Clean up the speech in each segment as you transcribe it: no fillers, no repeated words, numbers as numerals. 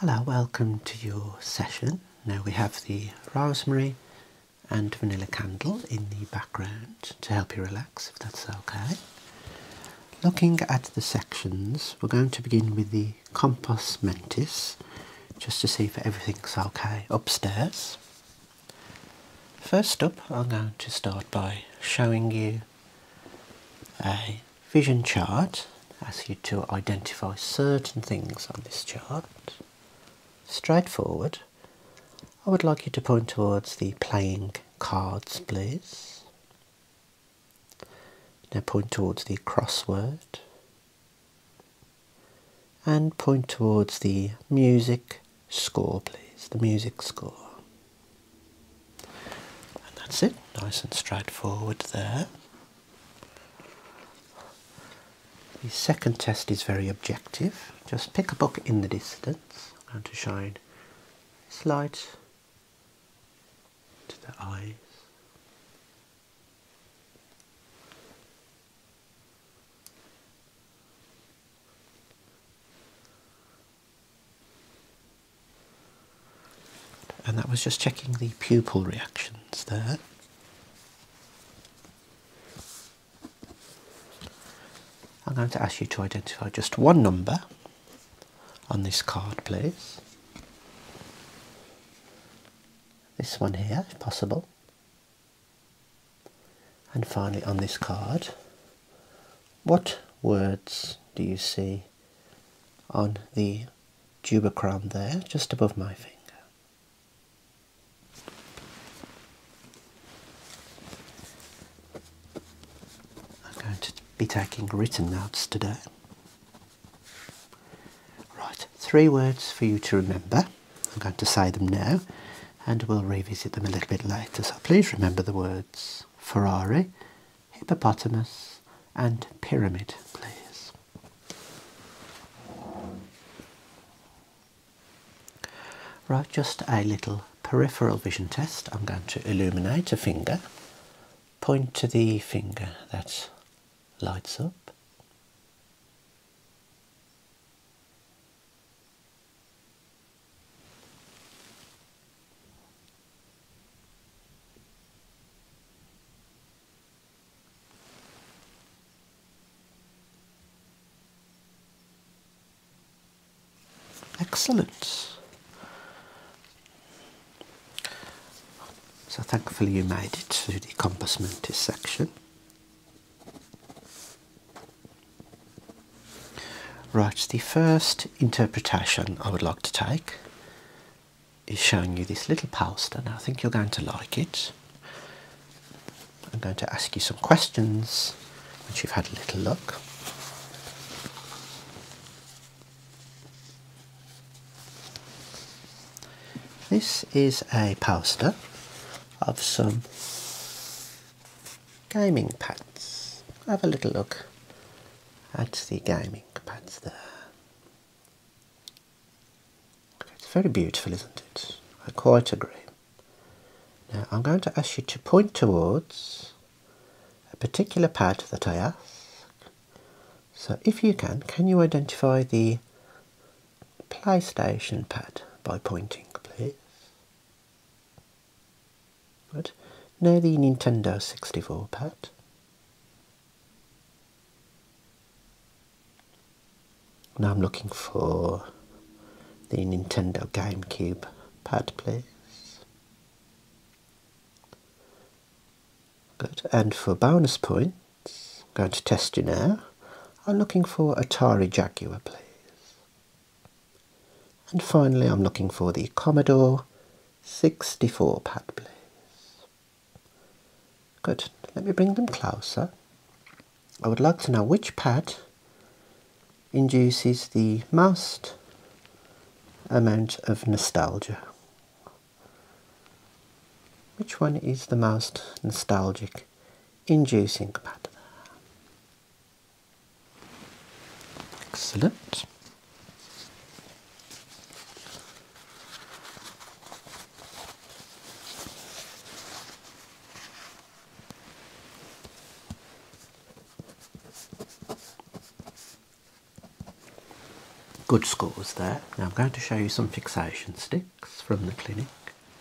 Hello, welcome to your session. Now we have the rosemary and vanilla candle in the background to help you relax, if that's okay. Looking at the sections, we're going to begin with the compos mentis, just to see if everything's okay upstairs. First up, I'm going to start by showing you a vision chart, ask you to identify certain things on this chart. Straightforward. I would like you to point towards the playing cards, please. Now point towards the crossword. And point towards the music score, please. The music score. And that's it. Nice and straightforward there. The second test is very objective. Just pick a book in the distance. I'm going to shine this light to the eyes. And that was just checking the pupil reactions there. I'm going to ask you to identify just one number on this card, please. This one here, if possible. And finally on this card, what words do you see on the duochrome there, just above my finger? I'm going to be taking written notes today. Right, 3 words for you to remember. I'm going to say them now and we'll revisit them a little bit later. So please remember the words Ferrari, hippopotamus and pyramid, please. Right, just a little peripheral vision test. I'm going to illuminate a finger, point to the finger that lights up. Excellent. So thankfully you made it to the compos mentis section. Right, the first interpretation I would like to take is showing you this little poster. Now I think you're going to like it. I'm going to ask you some questions once you've had a little look. This is a poster of some gaming pads. Have a little look at the gaming pads there. It's very beautiful, isn't it? I quite agree. Now I'm going to ask you to point towards a particular pad that I ask. So if you can you identify the PlayStation pad by pointing, please? Good. Now the Nintendo 64 pad. Now I'm looking for the Nintendo GameCube pad, please. Good. And for bonus points, I'm going to test you now. I'm looking for Atari Jaguar, please. And finally I'm looking for the Commodore 64 pad, please. Good. Let me bring them closer. I would like to know which pad induces the most amount of nostalgia. Which one is the most nostalgic inducing pad? Excellent. Good scores there. Now I'm going to show you some fixation sticks from the clinic.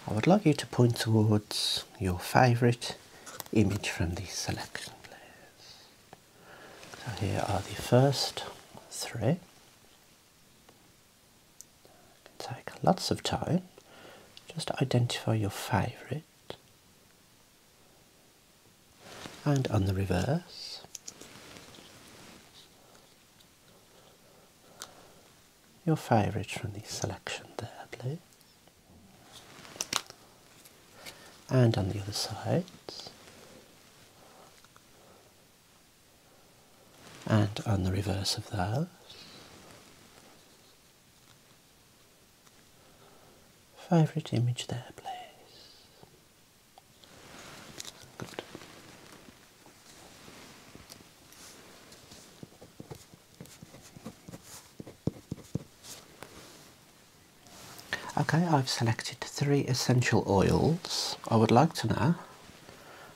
I would like you to point towards your favourite image from the selection, please. So here are the first three. You can take lots of time. Just identify your favourite. And on the reverse, your favourite from the selection there, please. And on the other side, and on the reverse of those, favourite image there, please. Good. Okay, I've selected 3 essential oils. I would like to know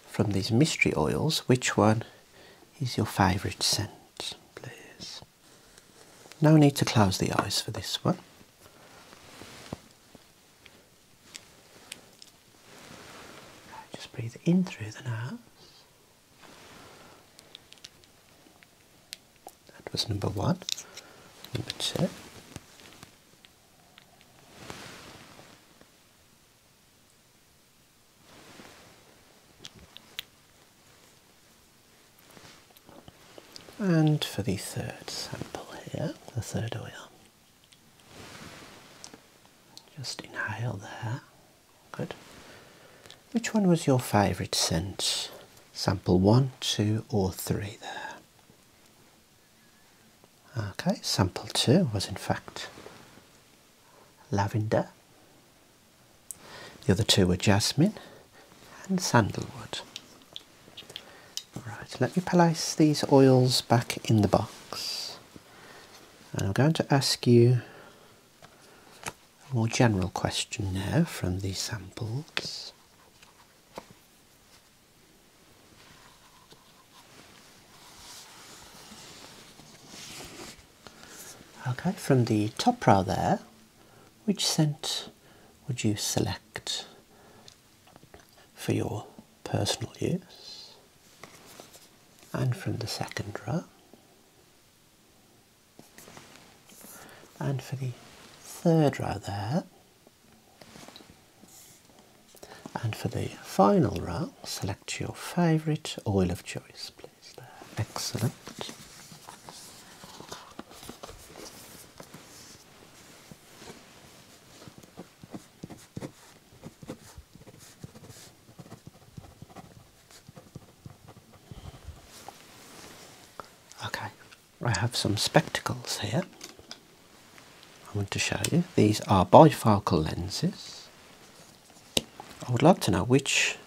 from these mystery oils which one is your favourite scent, please. No need to close the eyes for this one. Okay, just breathe in through the nose. That was number 1. Number 2. And for the third sample here, the third oil, just inhale there. Good. Which one was your favourite scent? Sample 1, 2 or 3 there. Okay, sample 2 was in fact lavender. The other 2 were jasmine and sandalwood. Right, let me place these oils back in the box. And I'm going to ask you a more general question now from these samples. Okay, from the top row there, which scent would you select for your personal use? And from the second row, and for the third row there, and for the final row, select your favourite oil of choice, please. There. Excellent. Okay, I have some spectacles here. I want to show you. These are bifocal lenses. I would like to know which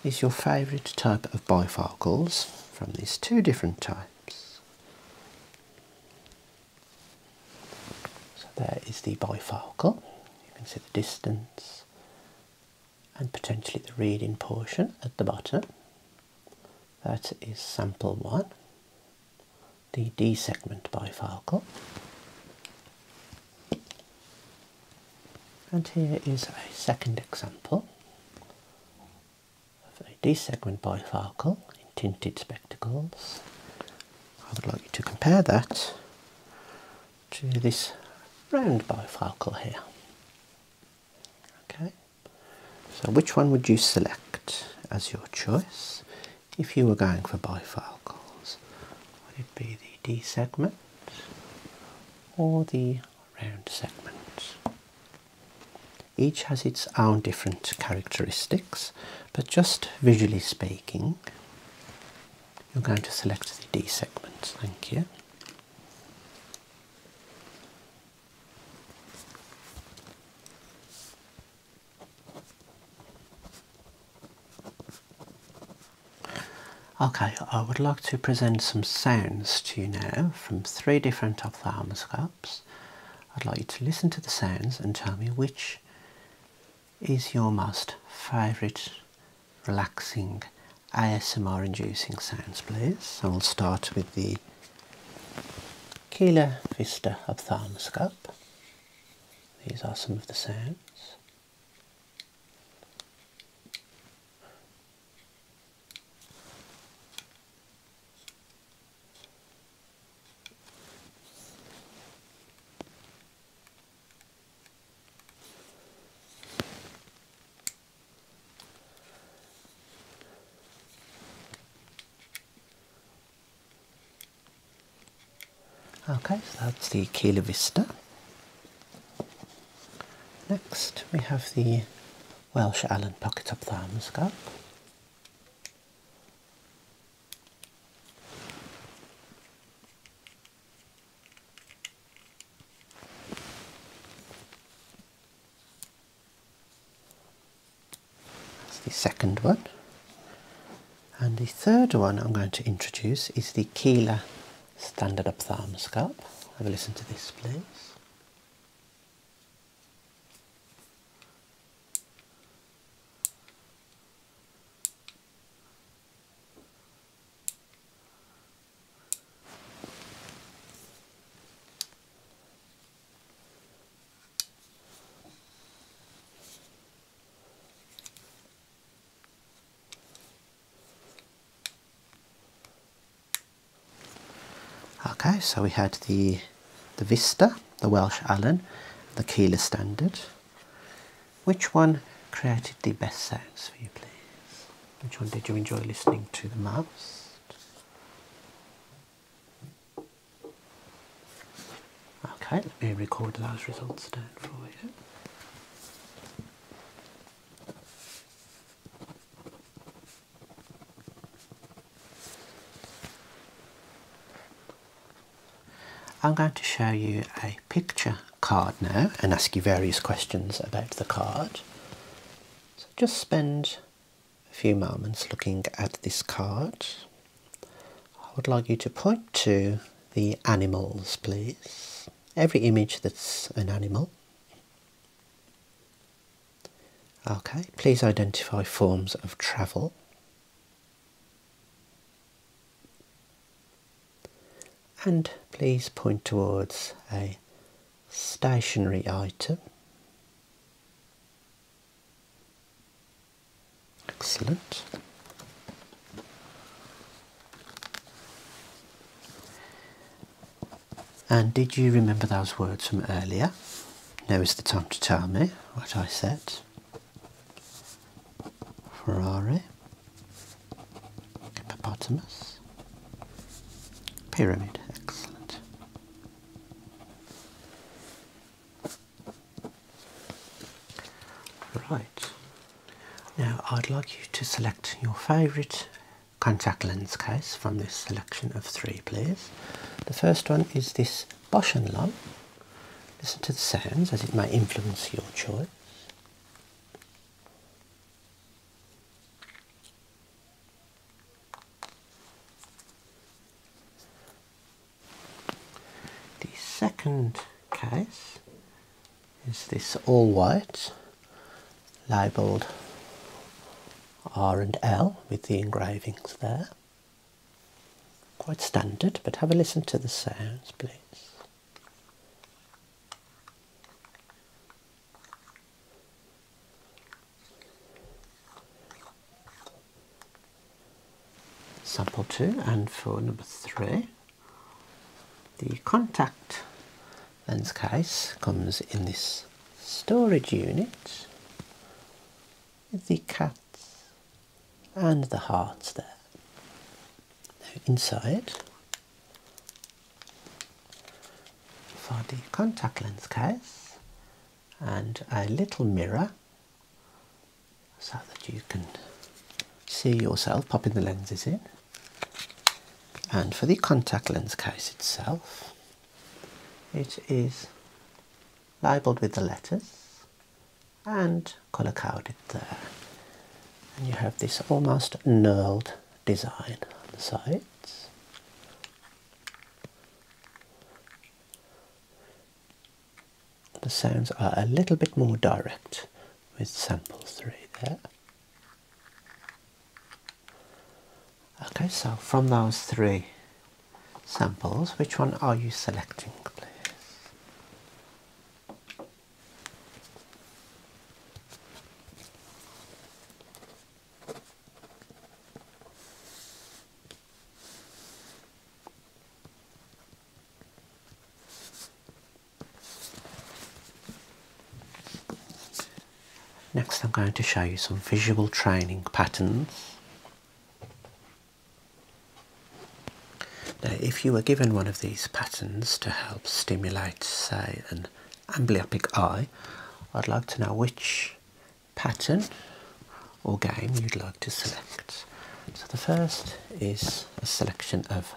is your favourite type of bifocals from these 2 different types. So there is the bifocal. You can see the distance and potentially the reading portion at the bottom. That is sample 1. The D segment bifocal. And here is a second example of a D segment bifocal in tinted spectacles. I would like you to compare that to this round bifocal here. Okay, so which one would you select as your choice if you were going for bifocals? Would it be the D segment or the round segment? Each has its own different characteristics, but just visually speaking, you're going to select the D segment. Thank you. Okay, I would like to present some sounds to you now from 3 different ophthalmoscopes. I'd like you to listen to the sounds and tell me which is your most favourite relaxing ASMR inducing sounds, please. So we'll start with the Keeler Vista ophthalmoscope. These are some of the sounds. Okay, so that's the Keeler Vista. Next we have the Welsh Allen pocket ophthalmoscope. That's the second one. And the third one I'm going to introduce is the Keeler standard ophthalmoscope. Have a listen to this, please. Okay, so we had the Vista, the Welsh Allen, the Keeler standard. Which one created the best sounds for you, please? Which one did you enjoy listening to the most? Okay, let me record those results down for you. I'm going to show you a picture card now and ask you various questions about the card. So just spend a few moments looking at this card. I would like you to point to the animals, please. Every image that's an animal. Okay, please identify forms of travel. And please point towards a stationary item. Excellent. And did you remember those words from earlier? Now is the time to tell me what I said. Ferrari, hippopotamus, pyramid. Excellent. Right. Now I'd like you to select your favourite contact lens case from this selection of three, please. The first one is this Bosch & Lomb. Listen to the sounds as it may influence your choice. The second case is this all white, labelled R and L with the engravings there. Quite standard, but have a listen to the sounds, please. Sample 2, and for number 3, the contact lens case comes in this storage unit with the cats and the hearts there. Now inside, for the contact lens case and a little mirror so that you can see yourself popping the lenses in. And for the contact lens case itself, it is labelled with the letters and colour coded there. And you have this almost knurled design on the sides. The sounds are a little bit more direct with sample 3 there. Okay, so from those 3 samples. Which one are you selecting, please? Next I'm going to show you some visual training patterns. Now if you were given one of these patterns to help stimulate, say, an amblyopic eye, I'd like to know which pattern or game you'd like to select. So the first is a selection of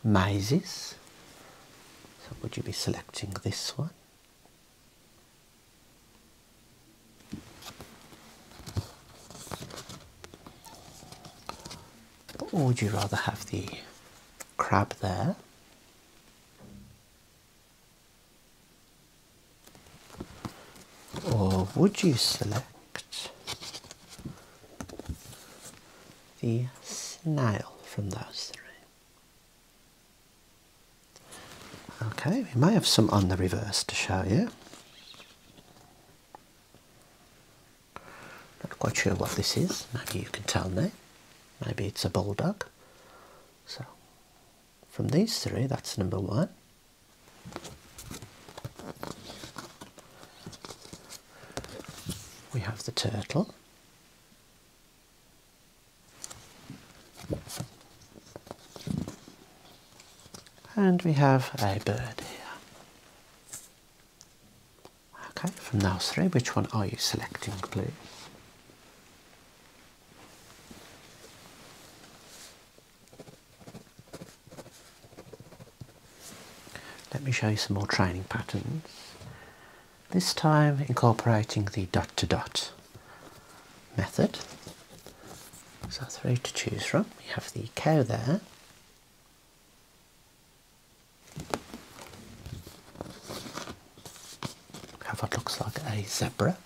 mazes. So would you be selecting this one? Or would you rather have the crab there? Or would you select the snail from those three? Okay, we may have some on the reverse to show you. Not quite sure what this is, maybe you can tell me. Maybe it's a bulldog. So, from these three, that's number one. We have the turtle. And we have a bird here. Okay, from those three, which one are you selecting, please? Let me show you some more training patterns. This time incorporating the dot to dot method. So three to choose from. We have the cow there. We have what looks like a zebra.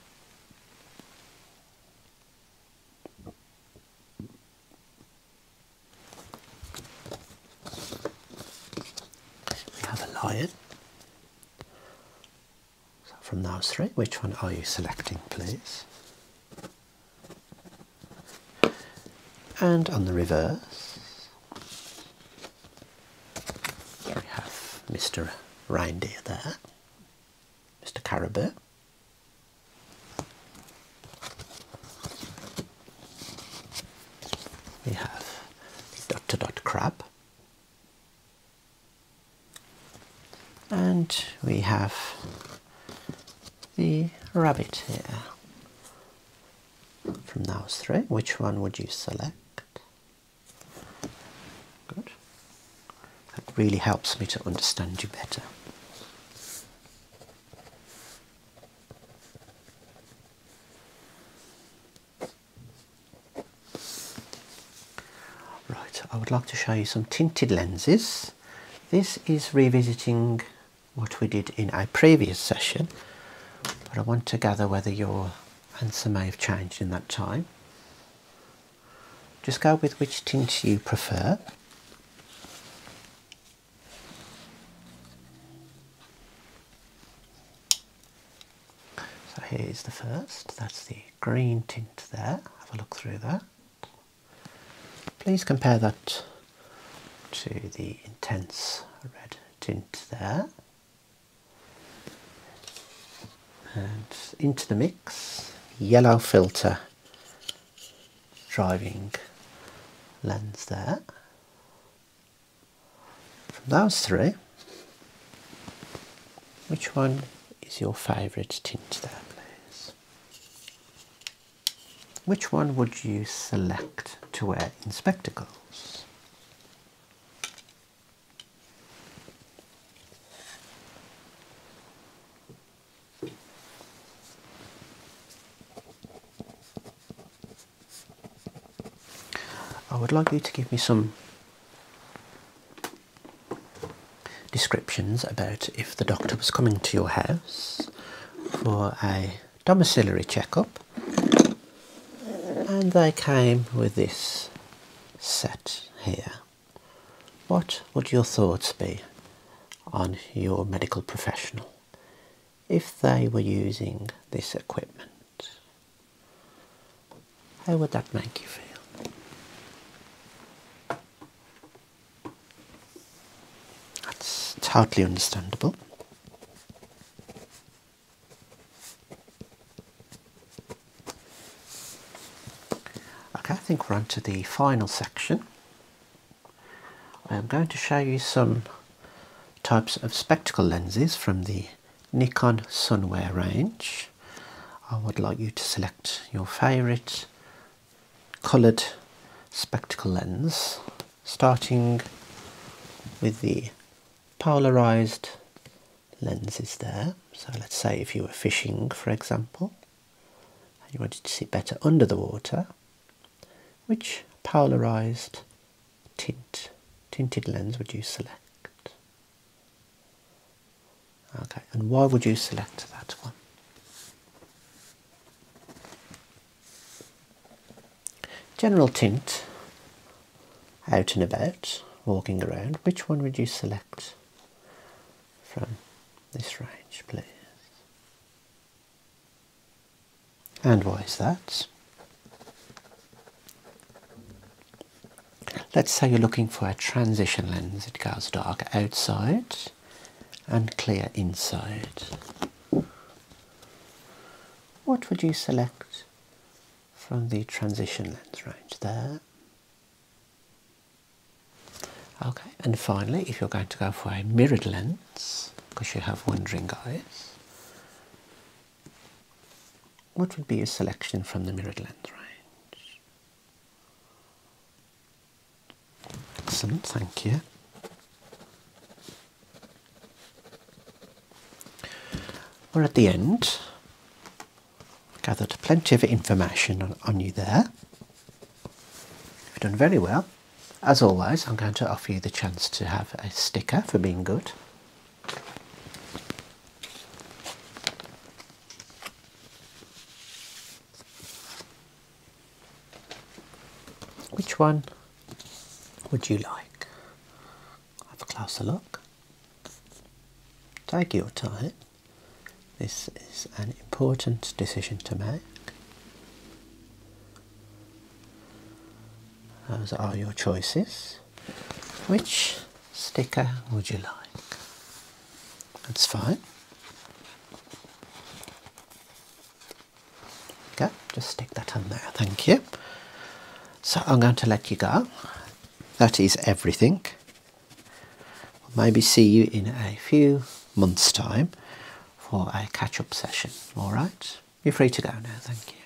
Lion. So from those three, which one are you selecting, please? And on the reverse, we have Mr. Reindeer there, Mr. Caribou. We have the dot to dot crab. And we have the rabbit here. From those three, which one would you select? Good. That really helps me to understand you better. Right, I would like to show you some tinted lenses. This is revisiting what we did in a previous session, but I want to gather whether your answer may have changed in that time. Just go with which tint you prefer. So here is the first, that's the green tint there. Have a look through that. Please compare that to the intense red tint there. And into the mix, yellow filter driving lens there. From those three, which one is your favourite tint there, please? Which one would you select to wear in spectacles? I would like you to give me some descriptions about if the doctor was coming to your house for a domiciliary checkup and they came with this set here. What would your thoughts be on your medical professional if they were using this equipment? How would that make you feel? That's totally understandable. Okay, I think we're on to the final section. I'm going to show you some types of spectacle lenses from the Nikon Sunwear range. I would like you to select your favourite coloured spectacle lens, starting with the polarised lenses there. So let's say if you were fishing, for example, and you wanted to see better under the water, which polarised tinted lens would you select? Okay, and why would you select that one? General tint, out and about, walking around, which one would you select from this range, please? And why is that? Let's say you're looking for a transition lens. It goes dark outside and clear inside. What would you select from the transition lens range there? Okay, and finally, if you're going to go for a mirrored lens, because you have wandering eyes, what would be your selection from the mirrored lens range? Excellent, thank you. We're at the end. Gathered plenty of information on you there. You've done very well. As always, I'm going to offer you the chance to have a sticker for being good. Which one would you like? Have a closer look. Take your time. This is an important decision to make. Those are your choices. Which sticker would you like? That's fine. Okay, just stick that on there, thank you. So I'm going to let you go. That is everything. I'll maybe see you in a few months' time for a catch-up session, alright? You're free to go now, thank you.